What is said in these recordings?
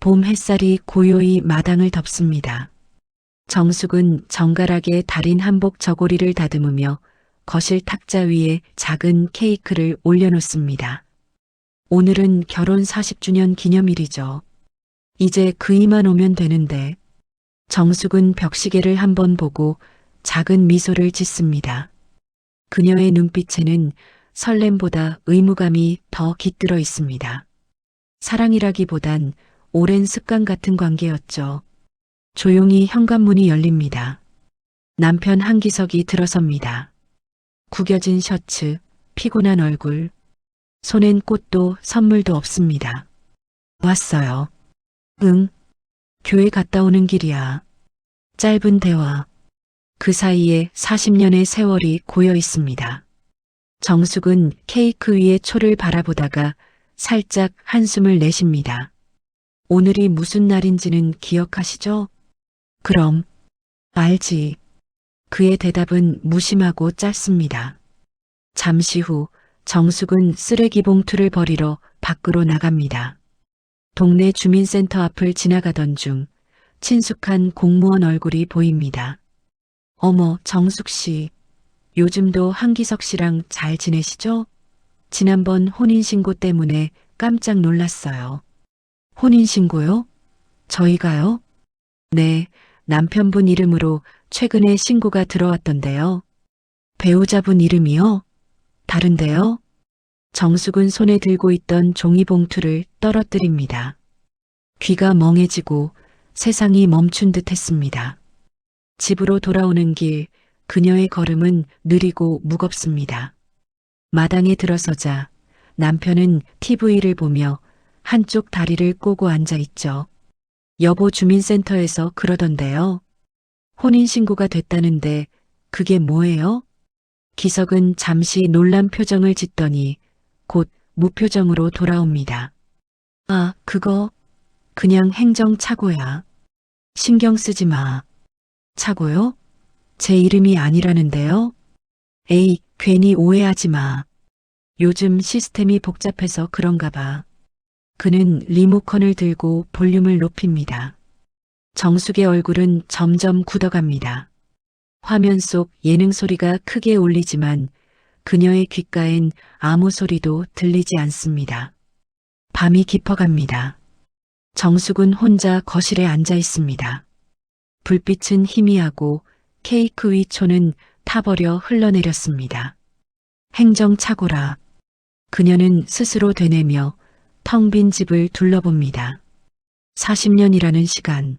봄 햇살이 고요히 마당을 덮습니다. 정숙은 정갈하게 달인 한복 저고리를 다듬으며 거실 탁자 위에 작은 케이크를 올려놓습니다. 오늘은 결혼 40주년 기념일이죠. 이제 그이만 오면 되는데. 정숙은 벽시계를 한번 보고 작은 미소를 짓습니다. 그녀의 눈빛에는 설렘보다 의무감이 더 깃들어 있습니다. 사랑이라기보단 오랜 습관 같은 관계였죠. 조용히 현관문이 열립니다. 남편 한기석이 들어섭니다. 구겨진 셔츠, 피곤한 얼굴, 손엔 꽃도 선물도 없습니다. 왔어요. 응, 교회 갔다 오는 길이야. 짧은 대화. 그 사이에 40년의 세월이 고여 있습니다. 정숙은 케이크 위에 초를 바라보다가 살짝 한숨을 내쉽니다. 오늘이 무슨 날인지는 기억하시죠? 그럼, 알지. 그의 대답은 무심하고 짧습니다. 잠시 후 정숙은 쓰레기 봉투를 버리러 밖으로 나갑니다. 동네 주민센터 앞을 지나가던 중 친숙한 공무원 얼굴이 보입니다. 어머, 정숙 씨. 요즘도 한기석 씨랑 잘 지내시죠? 지난번 혼인신고 때문에 깜짝 놀랐어요. 혼인신고요? 저희가요? 네, 남편분 이름으로 최근에 신고가 들어왔던데요. 배우자분 이름이요? 다른데요? 정숙은 손에 들고 있던 종이봉투를 떨어뜨립니다. 귀가 멍해지고 세상이 멈춘 듯 했습니다. 집으로 돌아오는 길, 그녀의 걸음은 느리고 무겁습니다. 마당에 들어서자 남편은 TV를 보며 한쪽 다리를 꼬고 앉아 있죠. 여보, 주민센터에서 그러던데요. 혼인신고가 됐다는데 그게 뭐예요? 기석은 잠시 놀란 표정을 짓더니 곧 무표정으로 돌아옵니다. 아, 그거 그냥 행정착오야. 신경 쓰지 마. 착오요? 제 이름이 아니라는데요? 에이, 괜히 오해하지 마. 요즘 시스템이 복잡해서 그런가 봐. 그는 리모컨을 들고 볼륨을 높입니다. 정숙의 얼굴은 점점 굳어갑니다. 화면 속 예능 소리가 크게 울리지만 그녀의 귓가엔 아무 소리도 들리지 않습니다. 밤이 깊어갑니다. 정숙은 혼자 거실에 앉아 있습니다. 불빛은 희미하고 케이크 위 초는 타버려 흘러내렸습니다. 행정착오라. 그녀는 스스로 되뇌며 텅 빈 집을 둘러봅니다. 40년이라는 시간.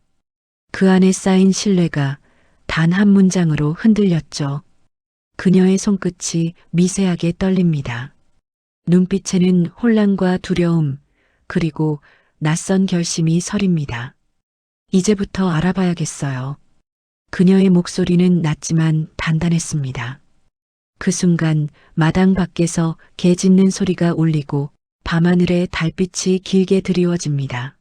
그 안에 쌓인 신뢰가 단 한 문장으로 흔들렸죠. 그녀의 손끝이 미세하게 떨립니다. 눈빛에는 혼란과 두려움, 그리고 낯선 결심이 서립니다. 이제부터 알아봐야겠어요. 그녀의 목소리는 낮지만 단단했습니다. 그 순간 마당 밖에서 개 짖는 소리가 울리고 밤하늘에 달빛이 길게 드리워집니다.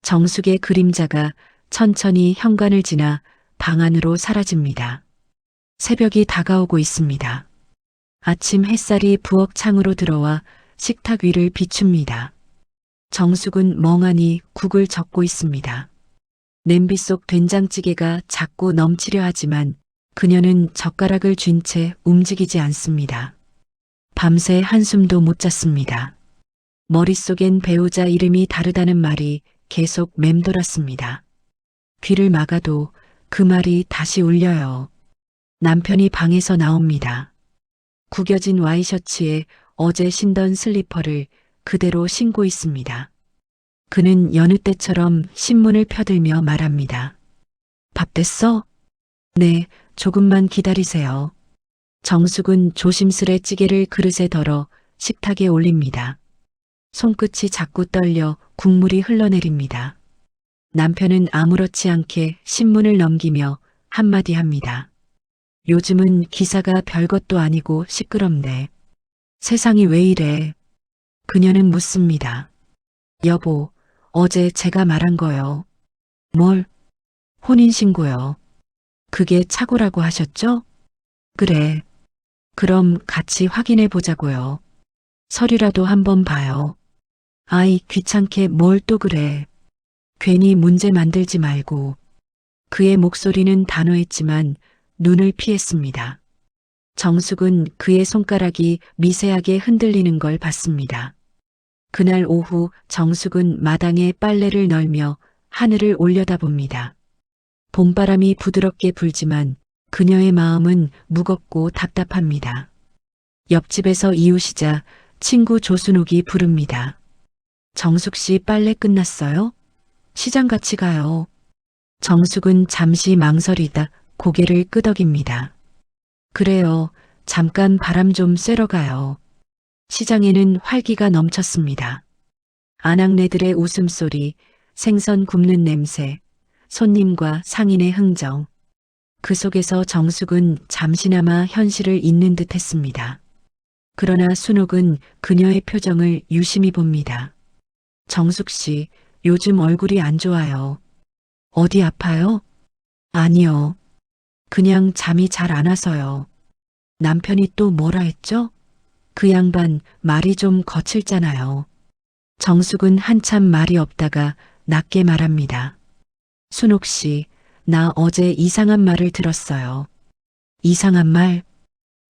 정숙의 그림자가 천천히 현관을 지나 방 안으로 사라집니다. 새벽이 다가오고 있습니다. 아침 햇살이 부엌 창으로 들어와 식탁 위를 비춥니다. 정숙은 멍하니 국을 젓고 있습니다. 냄비 속 된장찌개가 자꾸 넘치려 하지만 그녀는 젓가락을 쥔 채 움직이지 않습니다. 밤새 한숨도 못 잤습니다. 머릿속엔 배우자 이름이 다르다는 말이 계속 맴돌았습니다. 귀를 막아도 그 말이 다시 울려요. 남편이 방에서 나옵니다. 구겨진 와이셔츠에 어제 신던 슬리퍼를 그대로 신고 있습니다. 그는 여느 때처럼 신문을 펴들며 말합니다. 밥 됐어? 네, 조금만 기다리세요. 정숙은 조심스레 찌개를 그릇에 덜어 식탁에 올립니다. 손끝이 자꾸 떨려 국물이 흘러내립니다. 남편은 아무렇지 않게 신문을 넘기며 한마디 합니다. 요즘은 기사가 별것도 아니고 시끄럽네. 세상이 왜 이래? 그녀는 묻습니다. 여보, 어제 제가 말한 거요. 뭘? 혼인신고요. 그게 착오라고 하셨죠? 그래. 그럼 같이 확인해 보자고요. 서류라도 한번 봐요. 아이, 귀찮게 뭘 또 그래. 괜히 문제 만들지 말고. 그의 목소리는 단호했지만 눈을 피했습니다. 정숙은 그의 손가락이 미세하게 흔들리는 걸 봤습니다. 그날 오후 정숙은 마당에 빨래를 널며 하늘을 올려다봅니다. 봄바람이 부드럽게 불지만 그녀의 마음은 무겁고 답답합니다. 옆집에서 이웃이자 친구 조순옥이 부릅니다. 정숙 씨 빨래 끝났어요? 시장 같이 가요. 정숙은 잠시 망설이다 고개를 끄덕입니다. 그래요. 잠깐 바람 좀 쐬러 가요. 시장에는 활기가 넘쳤습니다. 아낙네들의 웃음소리, 생선 굽는 냄새, 손님과 상인의 흥정. 그 속에서 정숙은 잠시나마 현실을 잊는 듯 했습니다. 그러나 순옥은 그녀의 표정을 유심히 봅니다. 정숙 씨, 요즘 얼굴이 안 좋아요. 어디 아파요? 아니요. 그냥 잠이 잘 안 와서요. 남편이 또 뭐라 했죠? 그 양반 말이 좀 거칠잖아요. 정숙은 한참 말이 없다가 낮게 말합니다. 순옥 씨, 나 어제 이상한 말을 들었어요. 이상한 말?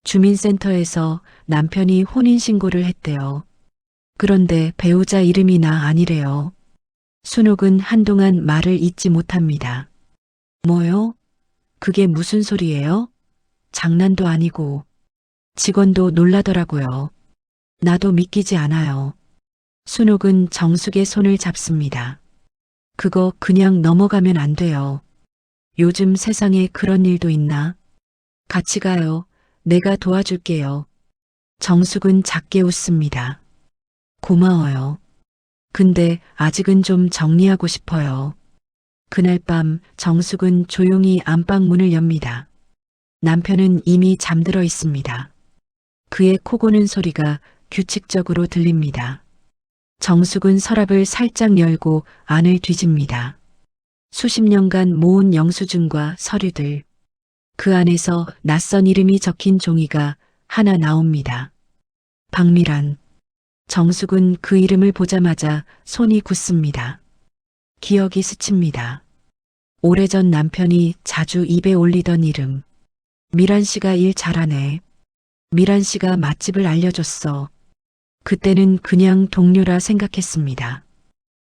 주민센터에서 남편이 혼인신고를 했대요. 그런데 배우자 이름이 나 아니래요. 순옥은 한동안 말을 잇지 못합니다. 뭐요? 그게 무슨 소리예요? 장난도 아니고. 직원도 놀라더라고요. 나도 믿기지 않아요. 순옥은 정숙의 손을 잡습니다. 그거 그냥 넘어가면 안 돼요. 요즘 세상에 그런 일도 있나? 같이 가요. 내가 도와줄게요. 정숙은 작게 웃습니다. 고마워요. 근데 아직은 좀 정리하고 싶어요. 그날 밤 정숙은 조용히 안방 문을 엽니다. 남편은 이미 잠들어 있습니다. 그의 코 고는 소리가 규칙적으로 들립니다. 정숙은 서랍을 살짝 열고 안을 뒤집니다. 수십 년간 모은 영수증과 서류들. 그 안에서 낯선 이름이 적힌 종이가 하나 나옵니다. 박미란. 정숙은 그 이름을 보자마자 손이 굳습니다. 기억이 스칩니다. 오래전 남편이 자주 입에 올리던 이름. 미란 씨가 일 잘하네. 미란 씨가 맛집을 알려줬어. 그때는 그냥 동료라 생각했습니다.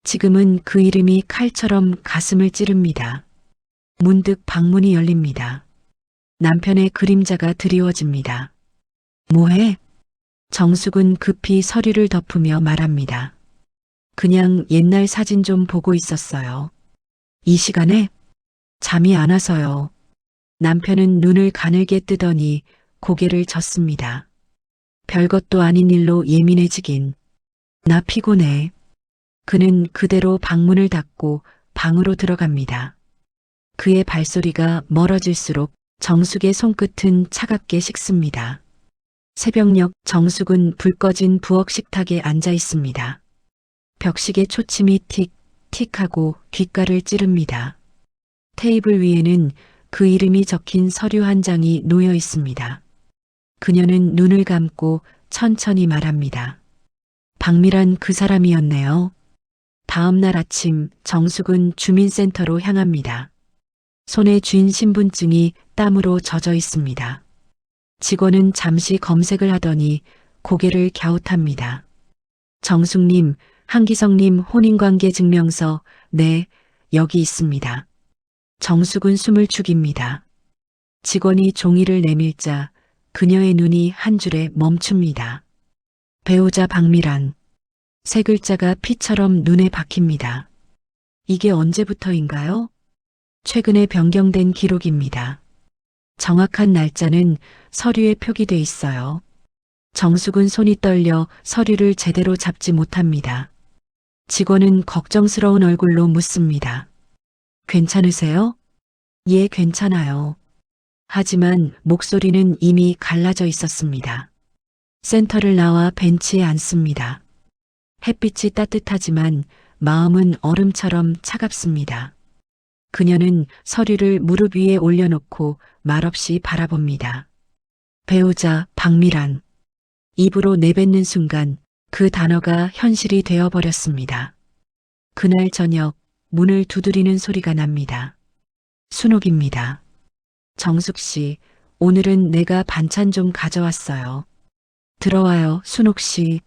지금은 그 이름이 칼처럼 가슴을 찌릅니다. 문득 방문이 열립니다. 남편의 그림자가 드리워집니다. 뭐해? 정숙은 급히 서류를 덮으며 말합니다. 그냥 옛날 사진 좀 보고 있었어요. 이 시간에? 잠이 안 와서요. 남편은 눈을 가늘게 뜨더니 고개를 젓습니다. 별것도 아닌 일로 예민해지긴. 나 피곤해. 그는 그대로 방문을 닫고 방으로 들어갑니다. 그의 발소리가 멀어질수록 정숙의 손끝은 차갑게 식습니다. 새벽녘 정숙은 불 꺼진 부엌 식탁에 앉아 있습니다. 벽식의 초침이 틱틱하고 귓가를 찌릅니다. 테이블 위에는 그 이름이 적힌 서류 한 장이 놓여 있습니다. 그녀는 눈을 감고 천천히 말합니다. 박미란 그 사람이었네요. 다음 날 아침 정숙은 주민센터로 향합니다. 손에 쥔 신분증이 땀으로 젖어 있습니다. 직원은 잠시 검색을 하더니 고개를 갸웃합니다. 정숙님, 한기성님 혼인관계 증명서, 네, 여기 있습니다. 정숙은 숨을 죽입니다. 직원이 종이를 내밀자 그녀의 눈이 한 줄에 멈춥니다. 배우자 박미란. 세 글자가 피처럼 눈에 박힙니다. 이게 언제부터인가요? 최근에 변경된 기록입니다. 정확한 날짜는 서류에 표기돼 있어요. 정숙은 손이 떨려 서류를 제대로 잡지 못합니다. 직원은 걱정스러운 얼굴로 묻습니다. 괜찮으세요? 예, 괜찮아요. 하지만 목소리는 이미 갈라져 있었습니다. 센터를 나와 벤치에 앉습니다. 햇빛이 따뜻하지만 마음은 얼음처럼 차갑습니다. 그녀는 서류를 무릎 위에 올려놓고 말없이 바라봅니다. 배우자 박미란. 입으로 내뱉는 순간 그 단어가 현실이 되어버렸습니다. 그날 저녁 문을 두드리는 소리가 납니다. 순옥입니다. 정숙 씨, 오늘은 내가 반찬 좀 가져왔어요. 들어와요, 순옥 씨.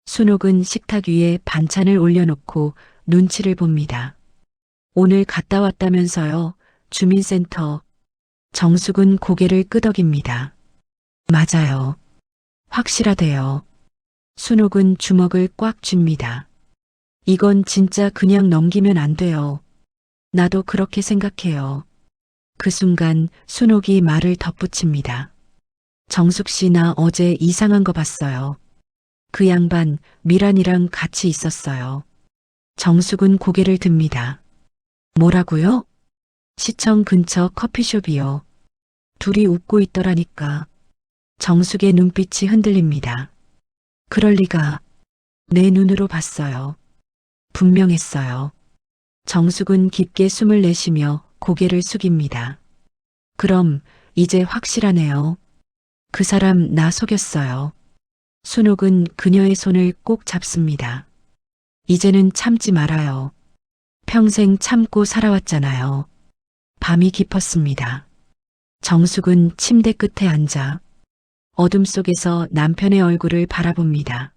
순옥은 식탁 위에 반찬을 올려놓고 눈치를 봅니다. 오늘 갔다 왔다면서요, 주민센터. 정숙은 고개를 끄덕입니다. 맞아요. 확실하대요. 순옥은 주먹을 꽉 쥡니다. 이건 진짜 그냥 넘기면 안 돼요. 나도 그렇게 생각해요. 그 순간 순옥이 말을 덧붙입니다. 정숙 씨, 나 어제 이상한 거 봤어요. 그 양반 미란이랑 같이 있었어요. 정숙은 고개를 듭니다. 뭐라고요? 시청 근처 커피숍이요. 둘이 웃고 있더라니까. 정숙의 눈빛이 흔들립니다. 그럴 리가. 내 눈으로 봤어요. 분명했어요. 정숙은 깊게 숨을 내쉬며 고개를 숙입니다. 그럼 이제 확실하네요. 그 사람 나 속였어요. 순옥은 그녀의 손을 꼭 잡습니다. 이제는 참지 말아요. 평생 참고 살아왔잖아요. 밤이 깊었습니다. 정숙은 침대 끝에 앉아 어둠 속에서 남편의 얼굴을 바라봅니다.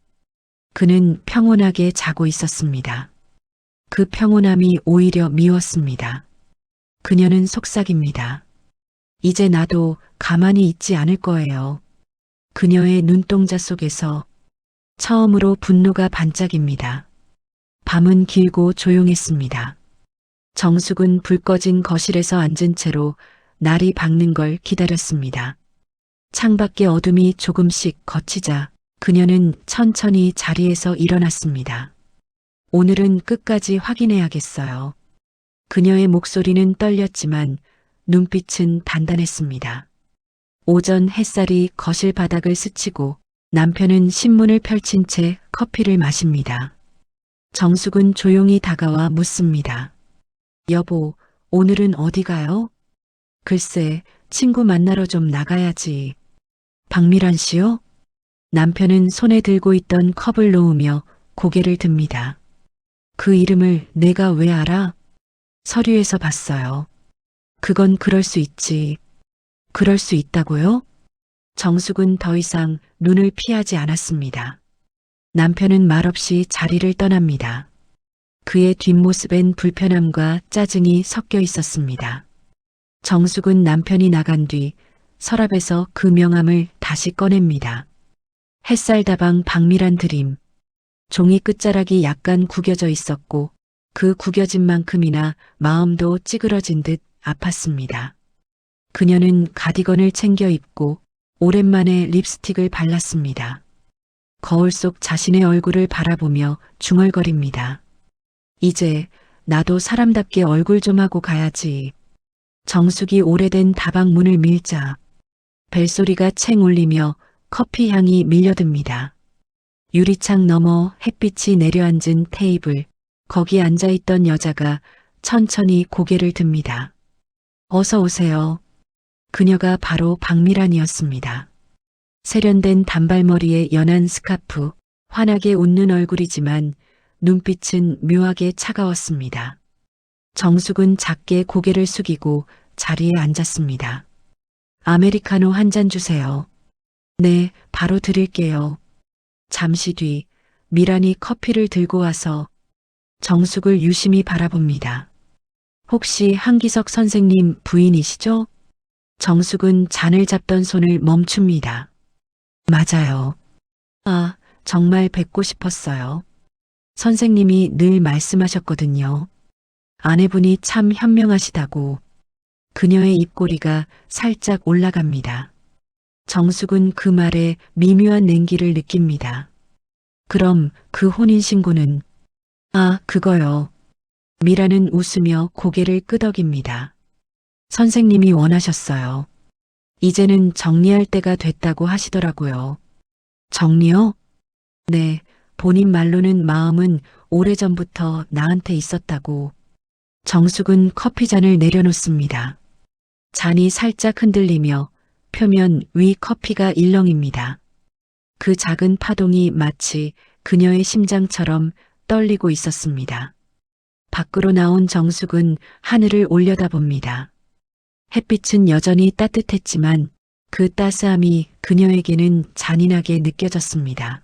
그는 평온하게 자고 있었습니다. 그 평온함이 오히려 미웠습니다. 그녀는 속삭입니다. 이제 나도 가만히 있지 않을 거예요. 그녀의 눈동자 속에서 처음으로 분노가 반짝입니다. 밤은 길고 조용했습니다. 정숙은 불 꺼진 거실에서 앉은 채로 날이 밝는 걸 기다렸습니다. 창밖의 어둠이 조금씩 걷히자 그녀는 천천히 자리에서 일어났습니다. 오늘은 끝까지 확인해야겠어요. 그녀의 목소리는 떨렸지만 눈빛은 단단했습니다. 오전 햇살이 거실 바닥을 스치고 남편은 신문을 펼친 채 커피를 마십니다. 정숙은 조용히 다가와 묻습니다. 여보, 오늘은 어디 가요? 글쎄, 친구 만나러 좀 나가야지. 박미란 씨요? 남편은 손에 들고 있던 컵을 놓으며 고개를 듭니다. 그 이름을 내가 왜 알아? 서류에서 봤어요. 그건 그럴 수 있지. 그럴 수 있다고요? 정숙은 더 이상 눈을 피하지 않았습니다. 남편은 말없이 자리를 떠납니다. 그의 뒷모습엔 불편함과 짜증이 섞여 있었습니다. 정숙은 남편이 나간 뒤 서랍에서 그 명함을 다시 꺼냅니다. 햇살다방 박미란 드림. 종이 끝자락이 약간 구겨져 있었고 그 구겨진 만큼이나 마음도 찌그러진 듯 아팠습니다. 그녀는 가디건을 챙겨 입고 오랜만에 립스틱을 발랐습니다. 거울 속 자신의 얼굴을 바라보며 중얼거립니다. 이제 나도 사람답게 얼굴 좀 하고 가야지. 정숙이 오래된 다방 문을 밀자 벨소리가 챙 울리며 커피 향이 밀려듭니다. 유리창 너머 햇빛이 내려앉은 테이블, 거기 앉아있던 여자가 천천히 고개를 듭니다. 어서 오세요. 그녀가 바로 박미란이었습니다. 세련된 단발머리에 연한 스카프, 환하게 웃는 얼굴이지만 눈빛은 묘하게 차가웠습니다. 정숙은 작게 고개를 숙이고 자리에 앉았습니다. 아메리카노 한 잔 주세요. 네, 바로 드릴게요. 잠시 뒤 미란이 커피를 들고 와서 정숙을 유심히 바라봅니다. 혹시 한기석 선생님 부인이시죠? 정숙은 잔을 잡던 손을 멈춥니다. 맞아요. 아, 정말 뵙고 싶었어요. 선생님이 늘 말씀하셨거든요. 아내분이 참 현명하시다고. 그녀의 입꼬리가 살짝 올라갑니다. 정숙은 그 말에 미묘한 냉기를 느낍니다. 그럼 그 혼인신고는? 아, 그거요. 미라는 웃으며 고개를 끄덕입니다. 선생님이 원하셨어요. 이제는 정리할 때가 됐다고 하시더라고요. 정리요? 네, 본인 말로는 마음은 오래전부터 나한테 있었다고. 정숙은 커피잔을 내려놓습니다. 잔이 살짝 흔들리며 표면 위 커피가 일렁입니다. 그 작은 파동이 마치 그녀의 심장처럼 떨리고 있었습니다. 밖으로 나온 정숙은 하늘을 올려다봅니다. 햇빛은 여전히 따뜻했지만 그 따스함이 그녀에게는 잔인하게 느껴졌습니다.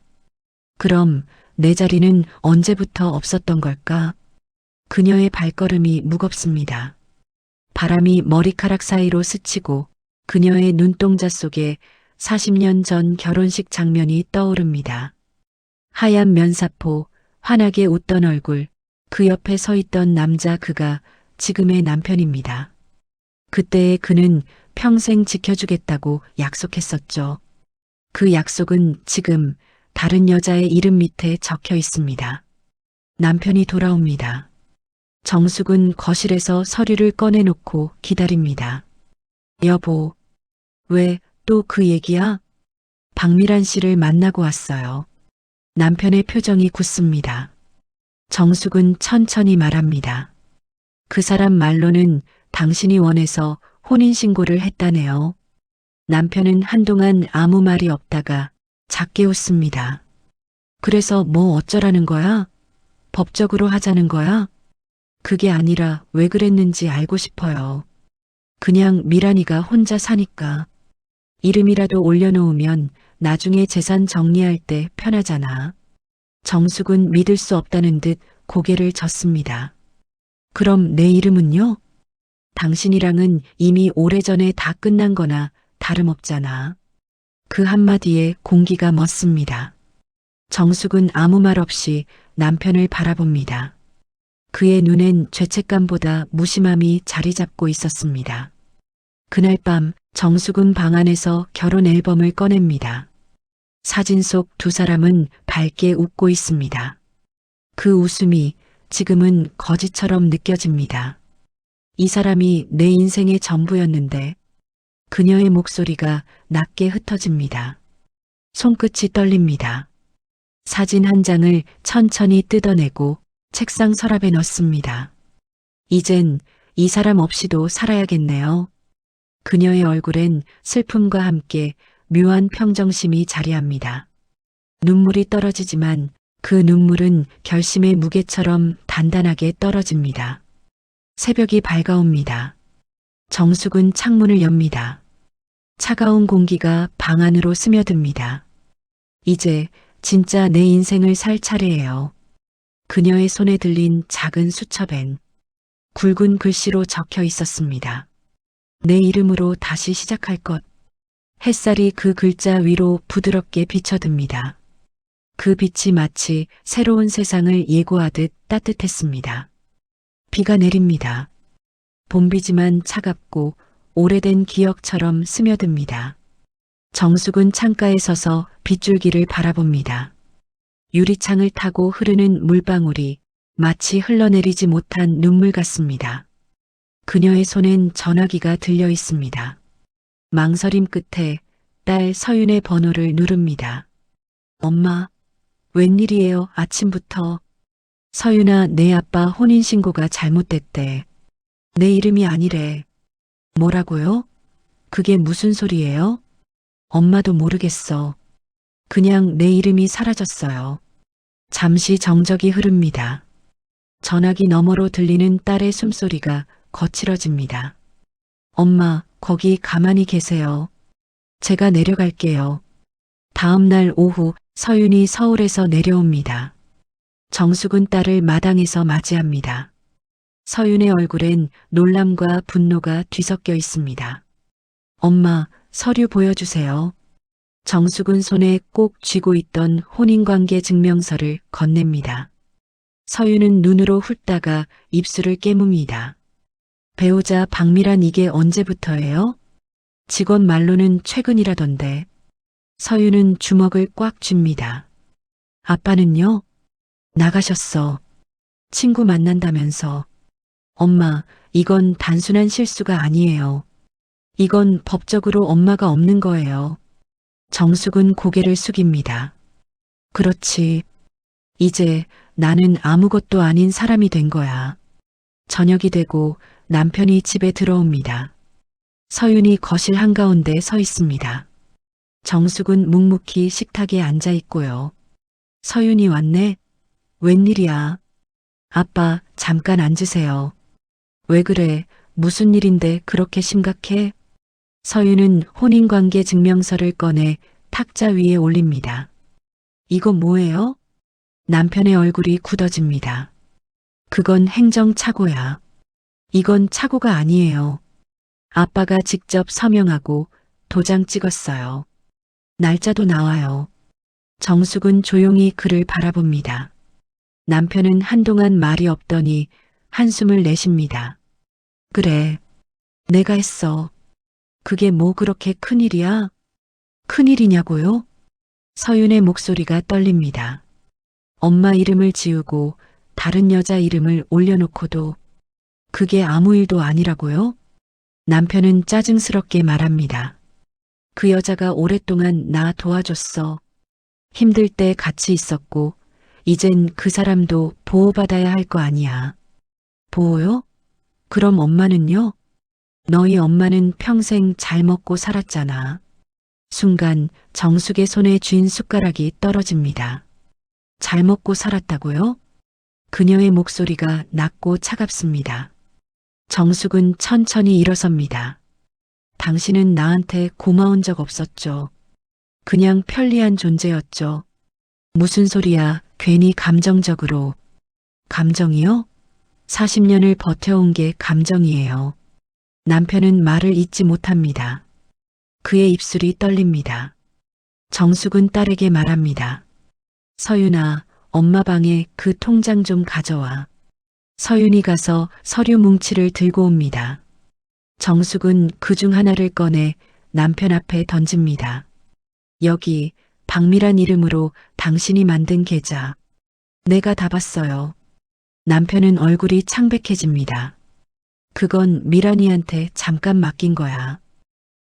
그럼 내 자리는 언제부터 없었던 걸까? 그녀의 발걸음이 무겁습니다. 바람이 머리카락 사이로 스치고 그녀의 눈동자 속에 40년 전 결혼식 장면이 떠오릅니다. 하얀 면사포, 환하게 웃던 얼굴, 그 옆에 서 있던 남자 그가 지금의 남편입니다. 그때의 그는 평생 지켜주겠다고 약속했었죠. 그 약속은 지금 다른 여자의 이름 밑에 적혀 있습니다. 남편이 돌아옵니다. 정숙은 거실에서 서류를 꺼내놓고 기다립니다. 여보, 왜 또 그 얘기야? 박미란 씨를 만나고 왔어요. 남편의 표정이 굳습니다. 정숙은 천천히 말합니다. 그 사람 말로는 당신이 원해서 혼인신고를 했다네요. 남편은 한동안 아무 말이 없다가 작게 웃습니다. 그래서 뭐 어쩌라는 거야? 법적으로 하자는 거야? 그게 아니라 왜 그랬는지 알고 싶어요. 그냥 미란이가 혼자 사니까. 이름이라도 올려놓으면 나중에 재산 정리할 때 편하잖아. 정숙은 믿을 수 없다는 듯 고개를 젓습니다. 그럼 내 이름은요? 당신이랑은 이미 오래전에 다 끝난 거나 다름없잖아. 그 한마디에 공기가 멎습니다. 정숙은 아무 말 없이 남편을 바라봅니다. 그의 눈엔 죄책감보다 무심함이 자리 잡고 있었습니다. 그날 밤 정숙은 방 안에서 결혼 앨범을 꺼냅니다. 사진 속 두 사람은 밝게 웃고 있습니다. 그 웃음이 지금은 거짓처럼 느껴집니다. 이 사람이 내 인생의 전부였는데 그녀의 목소리가 낮게 흩어집니다. 손끝이 떨립니다. 사진 한 장을 천천히 뜯어내고 책상 서랍에 넣습니다. 이젠 이 사람 없이도 살아야겠네요. 그녀의 얼굴엔 슬픔과 함께 묘한 평정심이 자리합니다. 눈물이 떨어지지만 그 눈물은 결심의 무게처럼 단단하게 떨어집니다. 새벽이 밝아옵니다. 정숙은 창문을 엽니다. 차가운 공기가 방 안으로 스며듭니다. 이제 진짜 내 인생을 살 차례예요. 그녀의 손에 들린 작은 수첩엔 굵은 글씨로 적혀 있었습니다. 내 이름으로 다시 시작할 것. 햇살이 그 글자 위로 부드럽게 비쳐듭니다. 그 빛이 마치 새로운 세상을 예고하듯 따뜻했습니다. 비가 내립니다. 봄비지만 차갑고 오래된 기억처럼 스며듭니다. 정숙은 창가에 서서 빗줄기를 바라봅니다. 유리창을 타고 흐르는 물방울이 마치 흘러내리지 못한 눈물 같습니다. 그녀의 손엔 전화기가 들려 있습니다. 망설임 끝에 딸 서윤의 번호를 누릅니다. 엄마, 웬일이에요, 아침부터. 서윤아, 내 아빠 혼인신고가 잘못됐대. 내 이름이 아니래. 뭐라고요? 그게 무슨 소리예요? 엄마도 모르겠어. 그냥 내 이름이 사라졌어요. 잠시 정적이 흐릅니다. 전화기 너머로 들리는 딸의 숨소리가 거칠어집니다. 엄마, 거기 가만히 계세요. 제가 내려갈게요. 다음 날 오후 서윤이 서울에서 내려옵니다. 정숙은 딸을 마당에서 맞이합니다. 서윤의 얼굴엔 놀람과 분노가 뒤섞여 있습니다. 엄마, 서류 보여주세요. 정숙은 손에 꼭 쥐고 있던 혼인관계 증명서를 건넵니다. 서윤은 눈으로 훑다가 입술을 깨뭅니다. 배우자 박미란 이게 언제부터예요? 직원 말로는 최근이라던데. 서윤은 주먹을 꽉 쥡니다. 아빠는요? 나가셨어. 친구 만난다면서. 엄마, 이건 단순한 실수가 아니에요. 이건 법적으로 엄마가 없는 거예요. 정숙은 고개를 숙입니다. 그렇지. 이제 나는 아무것도 아닌 사람이 된 거야. 저녁이 되고 남편이 집에 들어옵니다. 서윤이 거실 한가운데 서 있습니다. 정숙은 묵묵히 식탁에 앉아 있고요. 서윤이 왔네? 웬일이야? 아빠, 잠깐 앉으세요. 왜 그래? 무슨 일인데 그렇게 심각해? 서윤은 혼인관계 증명서를 꺼내 탁자 위에 올립니다. 이거 뭐예요? 남편의 얼굴이 굳어집니다. 그건 행정착오야. 이건 착오가 아니에요. 아빠가 직접 서명하고 도장 찍었어요. 날짜도 나와요. 정숙은 조용히 그를 바라봅니다. 남편은 한동안 말이 없더니 한숨을 내쉽니다. 그래, 내가 했어. 그게 뭐 그렇게 큰일이야? 큰일이냐고요? 서윤의 목소리가 떨립니다. 엄마 이름을 지우고 다른 여자 이름을 올려놓고도 그게 아무 일도 아니라고요? 남편은 짜증스럽게 말합니다. 그 여자가 오랫동안 나 도와줬어. 힘들 때 같이 있었고, 이젠 그 사람도 보호받아야 할 거 아니야. 보호요? 그럼 엄마는요? 너희 엄마는 평생 잘 먹고 살았잖아. 순간 정숙의 손에 쥔 숟가락이 떨어집니다. 잘 먹고 살았다고요? 그녀의 목소리가 낮고 차갑습니다. 정숙은 천천히 일어섭니다. 당신은 나한테 고마운 적 없었죠. 그냥 편리한 존재였죠. 무슨 소리야, 괜히 감정적으로. 감정이요? 40년을 버텨온 게 감정이에요. 남편은 말을 잇지 못합니다. 그의 입술이 떨립니다. 정숙은 딸에게 말합니다. 서윤아, 엄마 방에 그 통장 좀 가져와. 서윤이 가서 서류 뭉치를 들고 옵니다. 정숙은 그중 하나를 꺼내 남편 앞에 던집니다. 여기 박미란 이름으로 당신이 만든 계좌. 내가 다 봤어요. 남편은 얼굴이 창백해집니다. 그건 미란이한테 잠깐 맡긴 거야.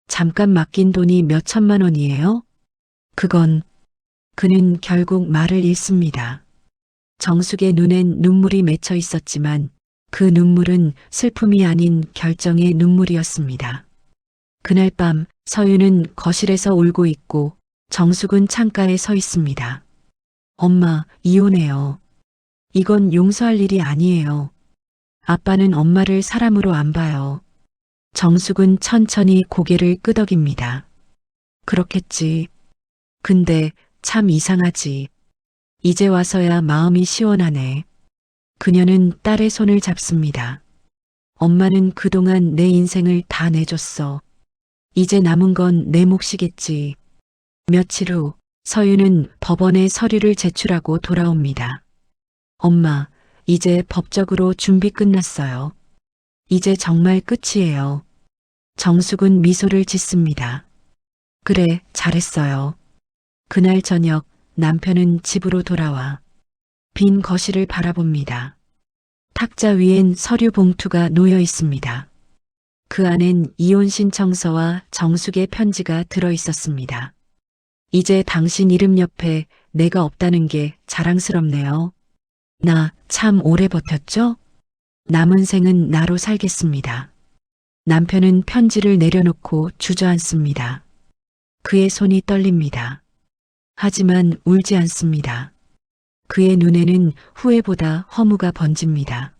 잠깐 맡긴 돈이 몇 천만 원이에요? 그는 결국 말을 잃습니다. 정숙의 눈엔 눈물이 맺혀 있었지만 그 눈물은 슬픔이 아닌 결정의 눈물이었습니다. 그날 밤 서윤은 거실에서 울고 있고 정숙은 창가에 서 있습니다. 엄마, 이혼해요. 이건 용서할 일이 아니에요. 아빠는 엄마를 사람으로 안 봐요. 정숙은 천천히 고개를 끄덕입니다. 그렇겠지. 근데 참 이상하지. 이제 와서야 마음이 시원하네. 그녀는 딸의 손을 잡습니다. 엄마는 그동안 내 인생을 다 내줬어. 이제 남은 건 내 몫이겠지. 며칠 후 서윤은 법원에 서류를 제출하고 돌아옵니다. 엄마, 이제 법적으로 준비 끝났어요. 이제 정말 끝이에요. 정숙은 미소를 짓습니다. 그래, 잘했어요. 그날 저녁 남편은 집으로 돌아와 빈 거실을 바라봅니다. 탁자 위엔 서류 봉투가 놓여 있습니다. 그 안엔 이혼 신청서와 정숙의 편지가 들어 있었습니다. 이제 당신 이름 옆에 내가 없다는 게 자랑스럽네요. 나 참 오래 버텼죠? 남은 생은 나로 살겠습니다. 남편은 편지를 내려놓고 주저앉습니다. 그의 손이 떨립니다. 하지만 울지 않습니다. 그의 눈에는 후회보다 허무가 번집니다.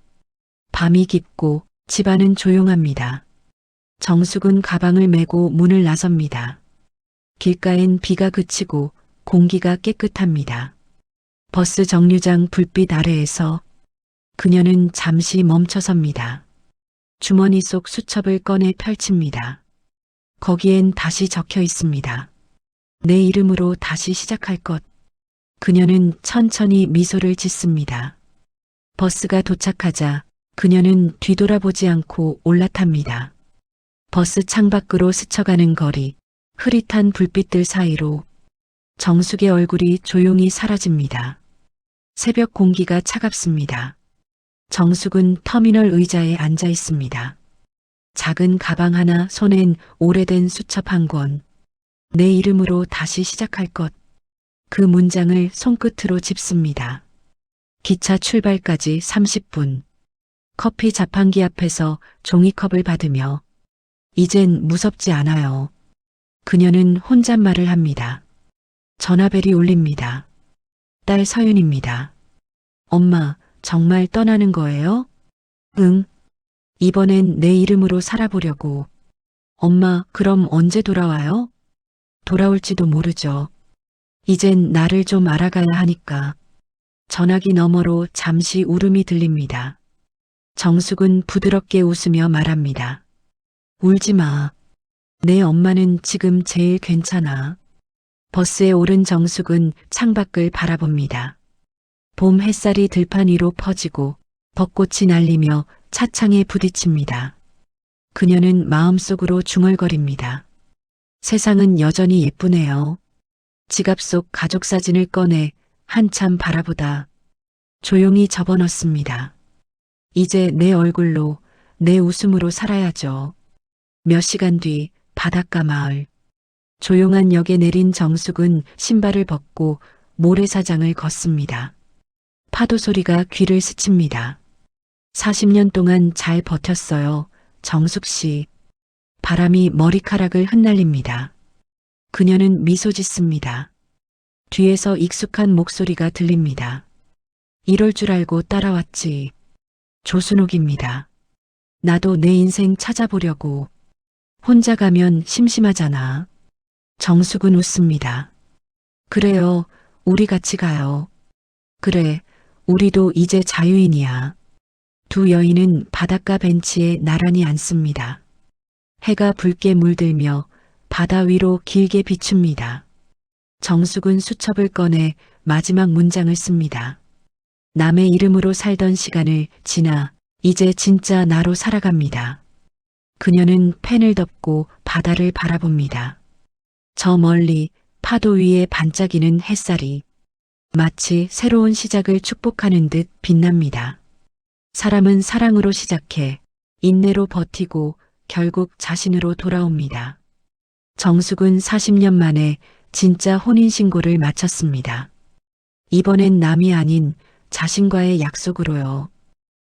밤이 깊고 집안은 조용합니다. 정숙은 가방을 메고 문을 나섭니다. 길가엔 비가 그치고 공기가 깨끗합니다. 버스 정류장 불빛 아래에서 그녀는 잠시 멈춰섭니다. 주머니 속 수첩을 꺼내 펼칩니다. 거기엔 다시 적혀 있습니다. 내 이름으로 다시 시작할 것. 그녀는 천천히 미소를 짓습니다. 버스가 도착하자 그녀는 뒤돌아보지 않고 올라탑니다. 버스 창밖으로 스쳐가는 거리, 흐릿한 불빛들 사이로 정숙의 얼굴이 조용히 사라집니다. 새벽 공기가 차갑습니다. 정숙은 터미널 의자에 앉아 있습니다. 작은 가방 하나, 손엔 오래된 수첩 한 권. 내 이름으로 다시 시작할 것. 그 문장을 손끝으로 짚습니다. 기차 출발까지 30분. 커피 자판기 앞에서 종이컵을 받으며 이젠 무섭지 않아요. 그녀는 혼잣말을 합니다. 전화벨이 울립니다. 딸 서윤입니다. 엄마, 정말 떠나는 거예요? 응. 이번엔 내 이름으로 살아보려고. 엄마, 그럼 언제 돌아와요? 돌아올지도 모르죠. 이젠 나를 좀 알아가야 하니까. 전화기 너머로 잠시 울음이 들립니다. 정숙은 부드럽게 웃으며 말합니다. 울지 마. 내 엄마는 지금 제일 괜찮아. 버스에 오른 정숙은 창밖을 바라봅니다. 봄 햇살이 들판 위로 퍼지고 벚꽃이 날리며 차창에 부딪힙니다. 그녀는 마음속으로 중얼거립니다. 세상은 여전히 예쁘네요. 지갑 속 가족 사진을 꺼내 한참 바라보다 조용히 접어넣습니다. 이제 내 얼굴로, 내 웃음으로 살아야죠. 몇 시간 뒤 바닷가 마을. 조용한 역에 내린 정숙은 신발을 벗고 모래사장을 걷습니다. 파도 소리가 귀를 스칩니다. 40년 동안 잘 버텼어요, 정숙 씨. 바람이 머리카락을 흩날립니다. 그녀는 미소 짓습니다. 뒤에서 익숙한 목소리가 들립니다. 이럴 줄 알고 따라왔지. 조순옥입니다. 나도 내 인생 찾아보려고. 혼자 가면 심심하잖아. 정숙은 웃습니다. 그래요, 우리 같이 가요. 그래, 우리도 이제 자유인이야. 두 여인은 바닷가 벤치에 나란히 앉습니다. 해가 붉게 물들며 바다 위로 길게 비춥니다. 정숙은 수첩을 꺼내 마지막 문장을 씁니다. 남의 이름으로 살던 시간을 지나 이제 진짜 나로 살아갑니다. 그녀는 펜을 덮고 바다를 바라봅니다. 저 멀리 파도 위에 반짝이는 햇살이 마치 새로운 시작을 축복하는 듯 빛납니다. 사람은 사랑으로 시작해 인내로 버티고 결국 자신으로 돌아옵니다. 정숙은 40년 만에 진짜 혼인신고를 마쳤습니다. 이번엔 남이 아닌 자신과의 약속으로요.